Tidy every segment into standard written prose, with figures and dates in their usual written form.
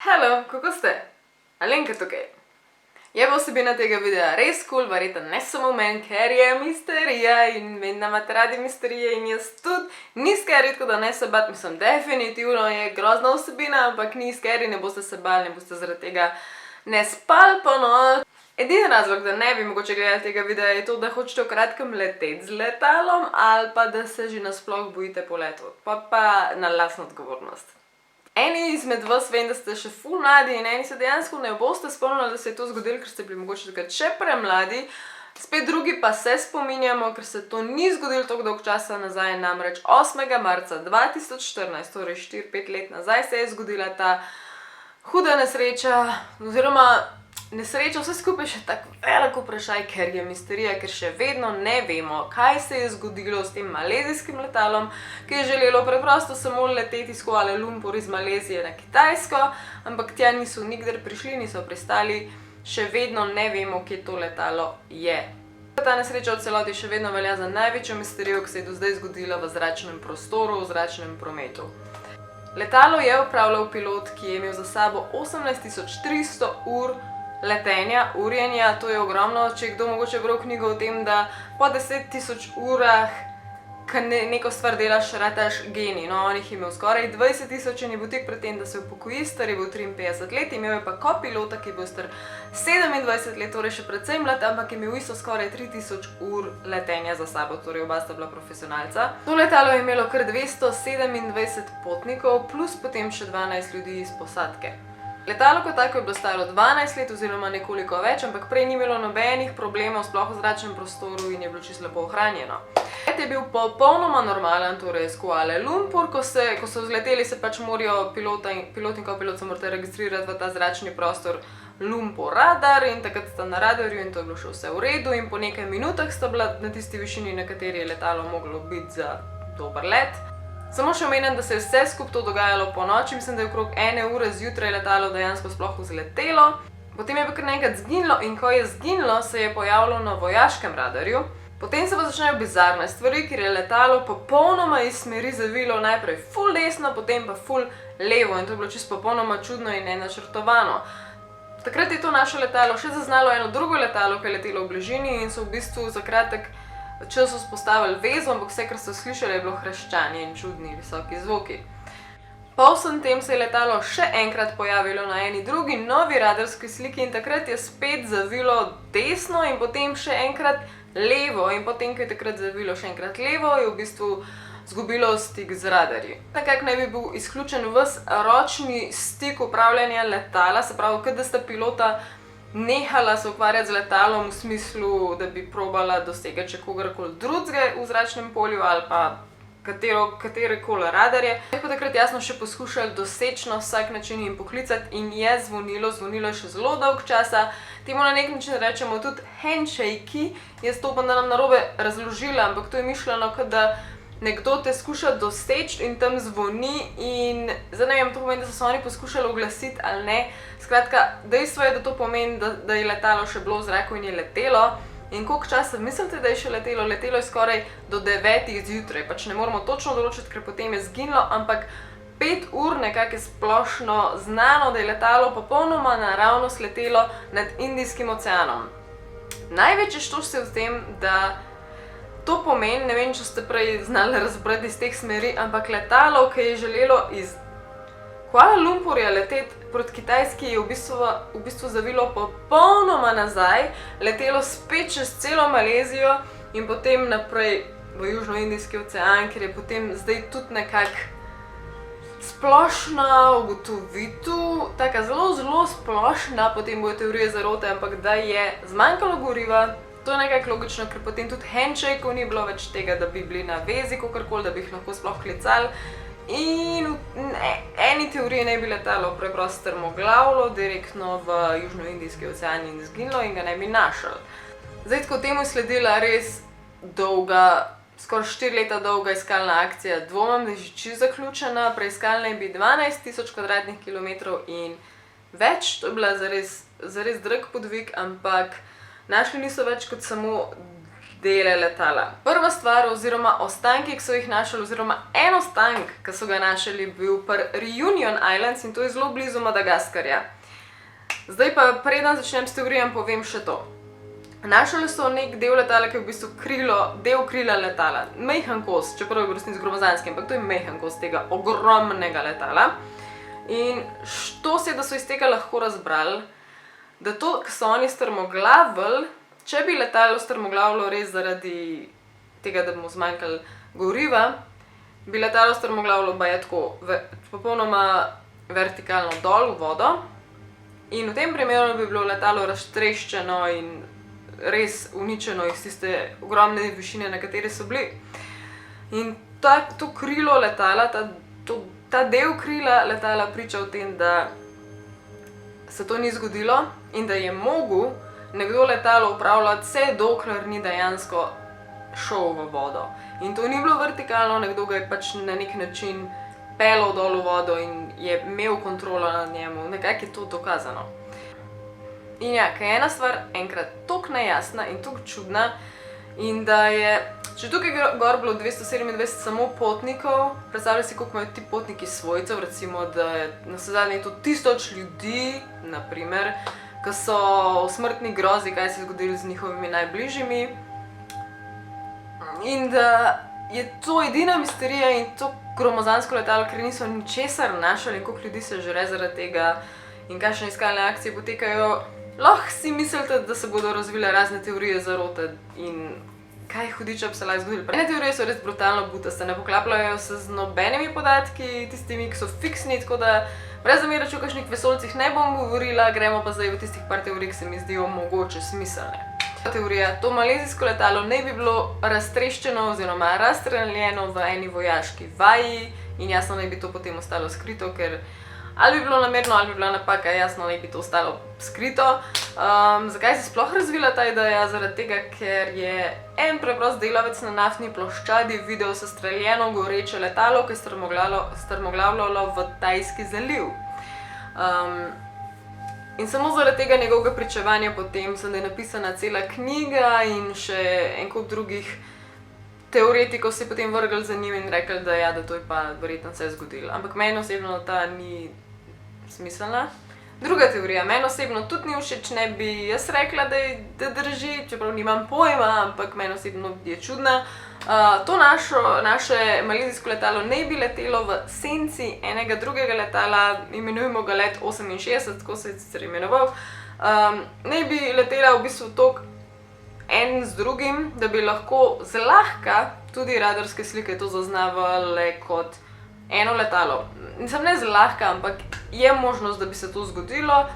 Halo, kako ste? Alenka tukaj. Je pa vsebina tega videa res kul, verjetno ne samo meni, ker je misterija in vem, da imate radi misterije in jaz tudi. Ni scary, tako da ne se bati, mislim, definitivno je grozna vsebina, ampak ni scary, ne boste se bali, ne boste zaradi tega ne spali po noč. Edini razlog, da ne bi mogoče gledali tega videa, je to, da hočete v kratkem leteti z letalom ali pa da se že nasploh bojite poletov, pa na lastno odgovornost. Eni izmed vas vem, da ste še ful mladi in eni se dejansko ne boste spomnili, da se je to zgodilo, ker ste bili mogoče takrat še premladi. Spet drugi pa se spominjamo, ker se to ni zgodilo tako dolgo časa nazaj, namreč 8. marca 2014, torej 4-5 let nazaj, se je zgodila ta huda nesreča, oziroma nesreča, vse skupaj še tako veliko vprašaj, ker je misterija, ker še vedno ne vemo, kaj se je zgodilo s tem malezijskim letalom, ki je želelo preprosto samo leteti iz Kuala Lumpur iz Malezije na Kitajsko, ampak tja niso nikdar prišli, niso pristali, še vedno ne vemo, kje to letalo je. Ta nesreča v celoti še vedno velja za največjo misterijo, ki se je do zdaj zgodila v zračnem prostoru, v zračnem prometu. Letalo je upravljal pilot, ki je imel za sabo 18.300 ur letenja, urjenja, to je ogromno, če je kdo mogoče bral knjigo o tem, da po 10.000 urah, ko neko stvar delaš, rataš genij. No, on jih je imel skoraj 20.000 in je bil tik pred tem, da se upokoji, star je bil 53 let, imel je pa kopilota, ki je bil star 27 let, torej še precej mlad, ampak je imel isto skoraj 3000 ur letenja za sabo, torej oba sta bila profesionalca. To letalo je imelo kar 227 potnikov, plus potem še 12 ljudi iz posadke. Letalo kot tako je bilo staro 12 let oziroma nekoliko več, ampak prej ni imelo nobenih problemov sploh v zračnem prostoru in je bilo čisto lepo ohranjeno. Let je bil popolnoma normalen, torej iz Kuala Lumpur, ko so vzleteli, se pač morajo pilot in kopilot se morate registrirati v ta zračni prostor Lumpur radar in takrat sta na radarju in to je bilo še vse v redu in po nekaj minutah sta bila na tisti višini, na kateri je letalo moglo biti za dober let. Samo še omenim, da se je vse skupaj to dogajalo po noči, mislim, da je okrog 1 ure zjutraj letalo dejansko sploh vzletelo. Potem je pa kar nekaj zginilo in ko je zginilo, se je pojavilo na vojaškem radarju. Potem se pa začnejo bizarne stvari, ker je letalo popolnoma iz smeri zavilo najprej ful desno, potem pa ful levo in to je bilo čisto popolnoma čudno in nenačrtovano. Takrat je to naše letalo še zaznalo eno drugo letalo, ki je letelo v bližini in so v bistvu za kratek čas vzpostavili vezo, ampak vse, kar so slišali, je bilo hreščanje in čudni visoki zvoki. Po vsem tem se je letalo še enkrat pojavilo na eni drugi novi radarski sliki in takrat je spet zavilo desno in potem še enkrat levo in potem, ko je takrat zavilo še enkrat levo, je v bistvu zgubilo stik z radarji. Nekako naj bi bil izključen ves ročni stik upravljanja letala, se pravi, kot da sta pilota nehala se ukvarjati z letalom v smislu, da bi probala dosegati še kogarkoli drugega v zračnem polju ali pa katerekoli radarje. Tako takrat jasno še poskušali doseči na vsak način in poklicati in je zvonilo je še zelo dolg časa. Temu na nek način rečemo tudi handshake, jaz to bom da nam narobe razložila, ampak to je mišljeno, kot da nekdo te skuša doseči in tam zvoni in zdaj ne vem, to pomeni, da so se oni poskušali oglasiti ali ne. Skratka, dejstvo je, da to pomeni, da je letalo še bilo v zraku in je letelo. In koliko časa mislite, da je še letelo? Letelo je skoraj do 9 zjutraj, pač ne moramo točno določiti, ker potem je zginilo, ampak 5 ur nekako je splošno znano, da je letalo popolnoma naravnost letelo nad Indijskim oceanom. Največji štoš je v tem, da to pomeni, ne vem, če ste prej znali razbrati iz teh smeri, ampak letalo, ki je želelo iz Kuala Lumpurja leteti proti Kitajski, je v bistvu zavilo popolnoma nazaj, letelo spet čez celo Malezijo in potem naprej v Južnoindijski ocean, ker je potem zdaj tudi nekako splošna ugotovitev, taka zelo splošna, potem bojo teorije zarote, ampak da je zmanjkalo goriva. To je nekako logično, ker potem tudi handshakeov ni bilo več tega, da bi bili na vezi kakorkoli, da bi jih lahko sploh klicali. In v eni teoriji naj bi letalo preprosto strmoglavilo direktno v Južnoindijski ocean in izginilo in ga naj bi našli. Zdaj, tako temu je sledila res dolga, skoraj 4 leta dolga iskalna akcija, dvomim, da je že čisto zaključena, preiskali naj bi 12.000 kvadratnih kilometrov in več, to je bila zares drag podvig, ampak našli niso več kot samo dele letala. Prva stvar oziroma ostanki, ki so jih našli, oziroma en ostank, ki so ga našli, bil pri Reunion Islands in to je zelo blizu Madagaskarja. Zdaj pa, preden začnem s teorijem, povem še to. Našli so nek del letala, ki je v bistvu del krila letala. Majhen kos, čeprav je v resnici gromozanski, ampak to je majhen kos tega ogromnega letala. In to se je, da so iz tega lahko razbrali, da to, ki so oni strmoglavili, če bi letalo strmoglavilo res zaradi tega, da bi mu zmanjkalo goriva, bi letalo strmoglavilo baje tako popolnoma vertikalno dol v vodo in v tem primeru bi bilo letalo raztreščeno in res uničeno iz tiste ogromne višine, na kateri so bili. In to krilo letala, ta del krila letala priča o tem, da se to ni zgodilo in da je mogel nekdo letalo upravljati vse dokler ni dejansko šel v vodo. In to ni bilo vertikalno, nekdo ga je pač na nek način pelal dol v vodo in je imel kontrolo nad njemu, nekako je to dokazano. In ja, ker je ena stvar enkrat toliko nejasna in toliko čudna in da je, če tukaj gor bilo 227 samo potnikov, predstavljaj si, koliko imajo ti potniki svojcev, recimo, da je na vsezadnje to 1000 ljudi, naprimer, ki so v smrtni grozi, kaj se je zgodilo z njihovimi najbližjimi. In da je to edina misterija in to gromozansko letalo, ker niso ničesar našli, koliko ljudi se žre zaradi tega in kakšne iskalne akcije potekajo. Lahko si mislite, da se bodo razvile razne teorije zarote in kaj hudiča bi se lahko zgodilo. Ene teorije so res brutalno butaste, ne poklapljajo se z nobenimi podatki, tistimi, ki so fiksni, tako da brez zamere, če o kakšnih vesoljcih ne bom govorila, gremo pa zdaj v tistih par teorij, ki se mi zdijo mogoče smiselne. Teorija, to malezijsko letalo naj bi bilo raztreščeno oziroma razstreljeno v eni vojaški vaji in jasno naj bi to potem ostalo skrito, ker ali bi bilo namerno, ali bi bila napaka, jasno naj bi to ostalo skrito. Zakaj se sploh razvila ta ideja? Zaradi tega, ker je en preprost delavec na naftni ploščadi videl sestreljeno goreče letalo, ki je strmoglavljalo v Tajski zaliv. In samo zaradi tega njegovega pričevanja potem da je napisana cela knjiga in še en kup drugih teoretikov se je potem vrgli za njim in rekli, da ja, da to je pa verjetno se zgodilo. Ampak meni osebno ta ni smiselna. Druga teorija, meni osebno tudi ni všeč, ne bi jaz rekla, da drži, čeprav nimam pojma, ampak meni osebno je čudna. To naše malezijsko letalo naj bi letelo v senci enega drugega letala, imenujemo ga let 68, tako se je sicer imenoval. Naj bi letela v bistvu toliko en z drugim, da bi lahko zlahka tudi radarske slike to zaznavale kot eno letalo. Nisem ne zlahka, ampak je možnost, da bi se to zgodilo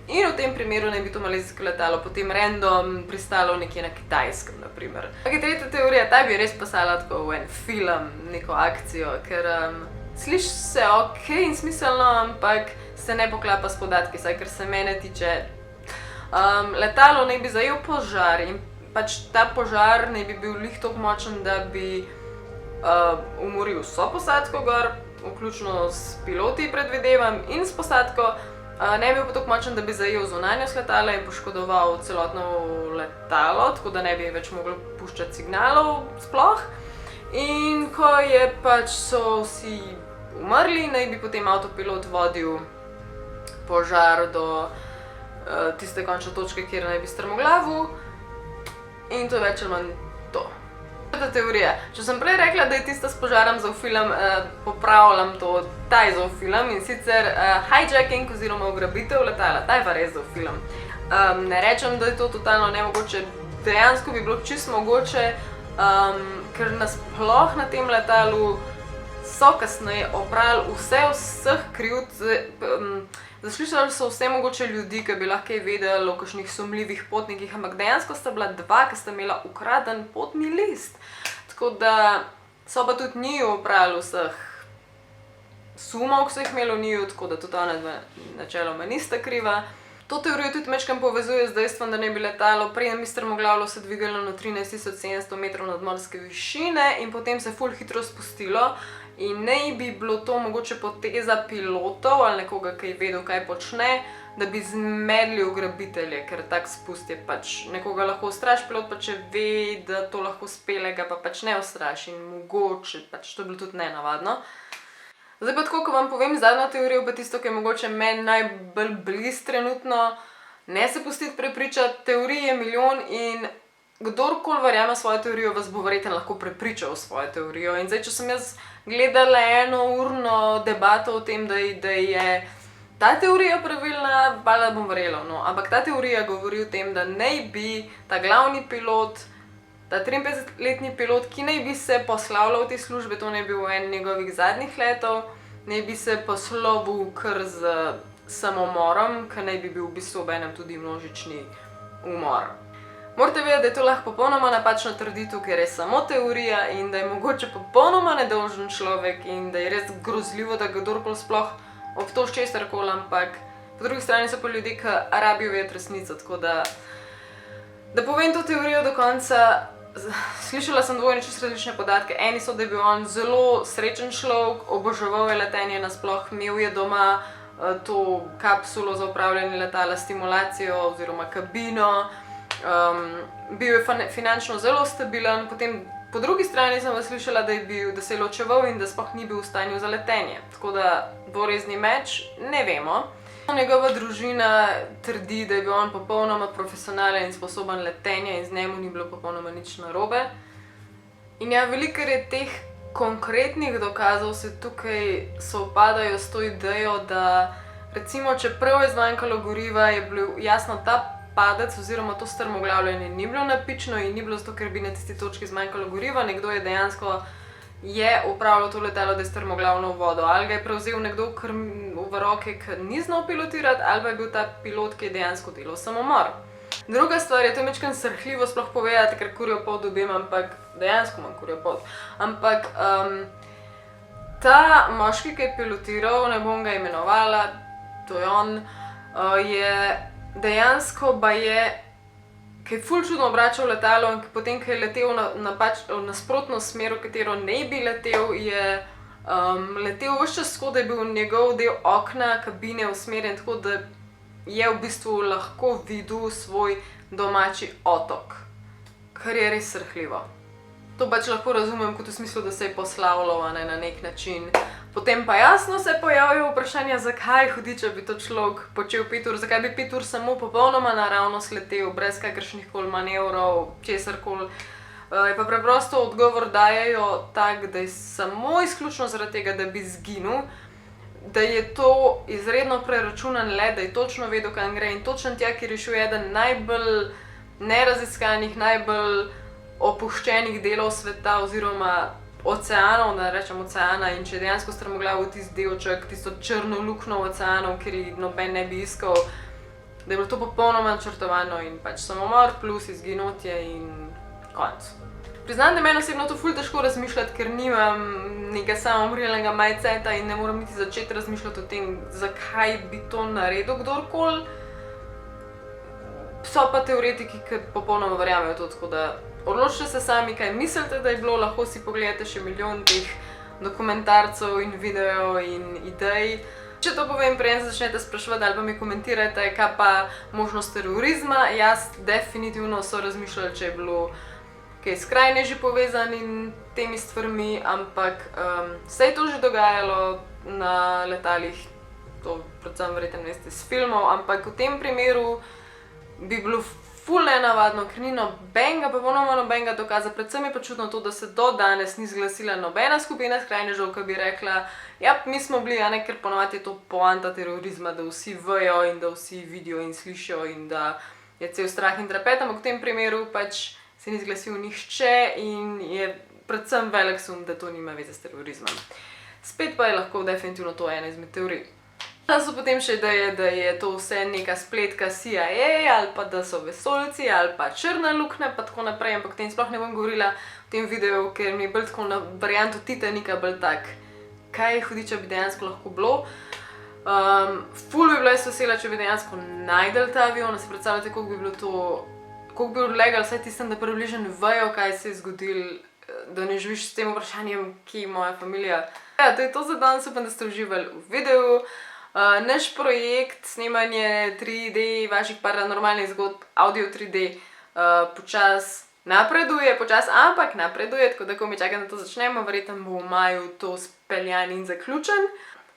in v tem primeru naj bi to malezijsko letalo potem random pristalo nekje na Kitajskem, naprimer. Tretja teorija, ta bi res pasala tako v en film, neko akcijo, ker sliši se okej in smiselno, ampak se ne poklapa s podatki, saj kar se mene tiče. Letalo naj bi zajel požar in pač ta požar naj bi bil glih toliko močen, da bi umoril vso posadko gor, vključno s piloti predvidevam in s posadko, ne bi bil pa toliko močen, da bi zajel zunanjost letala in poškodoval celotno letalo, tako da ne bi več moglo puščati signalov sploh. In ko je pač so vsi umrli, naj bi potem avtopilot vodil požar do tiste končne točke, kjer naj bi strmoglavil. In to je več ali manj to. Četrta teorija. Če sem prej rekla, da je tista s požarom zoofilm, popravljam to, ta je zoofilm in sicer hijacking oziroma ugrabitev letala. Ta je pa res zoofilm. Ne rečem, da je to totalno nemogoče, dejansko bi bilo čisto mogoče, ker nasploh na tem letalu so kasneje oprali vseh krivd. Zaslišali so vse mogoče ljudi, ki bi lahko vedeli o kakšnih sumljivih potnikih, ampak dejansko sta bila dva, ki sta imela ukraden potni list. Tako da so pa tudi njiju oprali vseh sumov, ki so jih imeli v njiju, tako da tudi ona načeloma nista kriva. To teorijo tudi majčkeno povezuje z dejstvom, da naj bi letalo preden bi strmoglavilo se dvigalo na 13.700 metrov nadmorske višine in potem se ful hitro spustilo. In naj bi bilo to mogoče poteza pilotov ali nekoga, ki je vedel, kaj počne, da bi zmedli ugrabitelje, ker tak spust je pač nekoga lahko ustraši, pilot pa če ve, da to lahko spele, ga pa pač ne ustraši in mogoče pač to je bilo tudi nenavadno. Zdaj pa tako, ko vam povem zadnjo teorijo, pa tisto, ki je mogoče meni najbolj blizu trenutno, ne se pustiti prepričati, teorij je milijon in kdorkoli verjame svojo teorijo, vas bo verjetno lahko prepričal svojo teorijo. In zdaj, če sem jaz gledala enourno debato o tem, da je ta teorija pravilna, valjda bom verjela, no. Ampak ta teorija govori o tem, da naj bi ta glavni pilot, ta 53-letni pilot, ki naj bi se poslavljal v te službe, to naj bi bil en njegovih zadnjih letov, naj bi se poslovil kar z samomorom, ki naj bi bil v bistvu obenem tudi množični umor. Morate vedeti, da je to lahko popolnoma napačna trditev, ker je samo teorija in da je mogoče popolnoma nedolžen človek in da je res grozljivo, da ga kdorkoli sploh obtoži česarkoli, ampak po drugi strani so pa ljudje, ki rabijo vedeti resnico, tako da povem to teorijo do konca. Slišala sem dvojne čisto različne podatke. Eni so, da je bil on zelo srečen človek, oboževal je letenje nasploh, imel je doma to kapsulo za upravljanje letala, stimulacijo oziroma kabino, bil je finančno zelo stabilen, potem po drugi strani sem slišala, da se je ločeval in da sploh ni bil v stanju za letenje. Tako da dvorezni meč, ne vemo. Njegova družina trdi, da je bil on popolnoma profesionalen in sposoben letenja in z njemu ni bilo popolnoma nič narobe. In ja, veliko je teh konkretnih dokazov se tukaj sovpadajo s to idejo, da recimo, čeprav je zmanjkalo goriva, je bil jasno ta padec oziroma to strmoglavljanje ni bilo napično in ni bilo zato, ker bi na tisti točki zmanjkalo goriva. Nekdo je dejansko upravljal to letalo, da je strmoglavno v vodo. Ali ga je prevzel nekdo v roke, ki ni znal pilotirati, ali pa je bil ta pilot, ki je dejansko delal samomor. Druga stvar je, to je majčkeno srhljivo sploh povedati, ker kurjo pot dobim, ampak dejansko imam kurjo pot. Ampak ta moški, ki je pilotiral, ne bom ga imenovala, to je on, je dejansko ki je ful čudno obračal letalo in potem, ko je letel v nasprotno smer, v katero ne bi letel, je letel ves čas tako, da je bil njegov del okna kabine usmerjen tako, da je v bistvu lahko videl svoj domači otok, kar je res srhljivo. To pač lahko razumem kot v smislu, da se je poslavljal na nek način. Potem pa jasno se pojavijo vprašanja, zakaj hudiča bi to človek počel 5 ur, zakaj bi 5 ur samo popolnoma naravno sletel, brez kakršnihkoli manevrov, česarkoli. Je pa preprosto odgovor dajejo tak, da je samo izključno zaradi tega, da bi izginil, da je to izredno preračunan let, da je točno vedel, kam gre in točno tja, kjer je šel eden najbolj neraziskanih, najbolj opuščenih delov sveta oziroma oceanov, da rečem oceana, in če je dejansko strmoglavil tisti delček, tisto črno luknjo oceanov, kjer jih noben ne bi iskal, da je bilo to popolnoma načrtovano in pač samomor plus izginotje in konc. Priznam, da meni osebno to ful težko razmišljati, ker nimam nekega samomorilnega mindseta in ne moram niti začeti razmišljati o tem, zakaj bi to naredil kdorkoli. So pa teoretiki, ki popolnoma verjamejo to, tako da odločite se sami, kaj mislite, da je bilo, lahko si pogledate še milijon teh dokumentarcev in videov in idej. Če to povem, preden se začnete spraševati ali pa mi komentirajte, kaj pa možnost terorizma, jaz definitivno so razmišljali, če je bilo kaj skrajneži povezani temi stvarmi, ampak se je to že dogajalo na letalih, to predvsem verjetno veste s filmov, ampak v tem primeru bi bilo ful nenavadno, ker ni nobenega, popolnoma nobenega dokaza. Predvsem je pa čudno to, da se do danes ni zglasila nobena skupina skrajnežev, ki bi rekla, ja, mi smo bili, a ne, ker ponovadi je to poanta terorizma, da vsi vejo in da vsi vidijo in slišijo in da je cel strah in trepet, ampak v tem primeru pač se ni zglasil nihče in je predvsem velik sum, da to nima veze s terorizmom. Spet pa je lahko definitivno to ena izmed teorij. Da so potem še ideje, da je to vse neka spletka CIA ali pa da so vesoljci ali pa črna luknja pa tako naprej, ampak o tem sploh ne bom govorila v tem videu, ker mi je bolj tako na varianto Titanika bolj tak, kaj hudiča bi dejansko lahko bilo. Ful bi bila jaz vesela, če bi dejansko najdel ta avion, da si predstavljate, koliko bi bilo to, koliko bi odlegali vsaj tistem, da približno vejo, kaj se je zgodilo, da ne živiš s tem vprašanjem, kje je moja familija. Ja, to je to za danes, upam, da ste uživali v videu. Naš projekt snemanje 3D vaših paranormalnih zgodb, audio 3D, počasi, ampak napreduje, tako da ko mi čakam, da to začnemo, verjetno bo v maju to speljan in zaključen.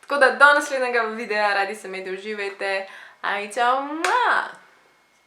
Tako da do naslednjega videa, radi se imejte, uživajte, aj čau!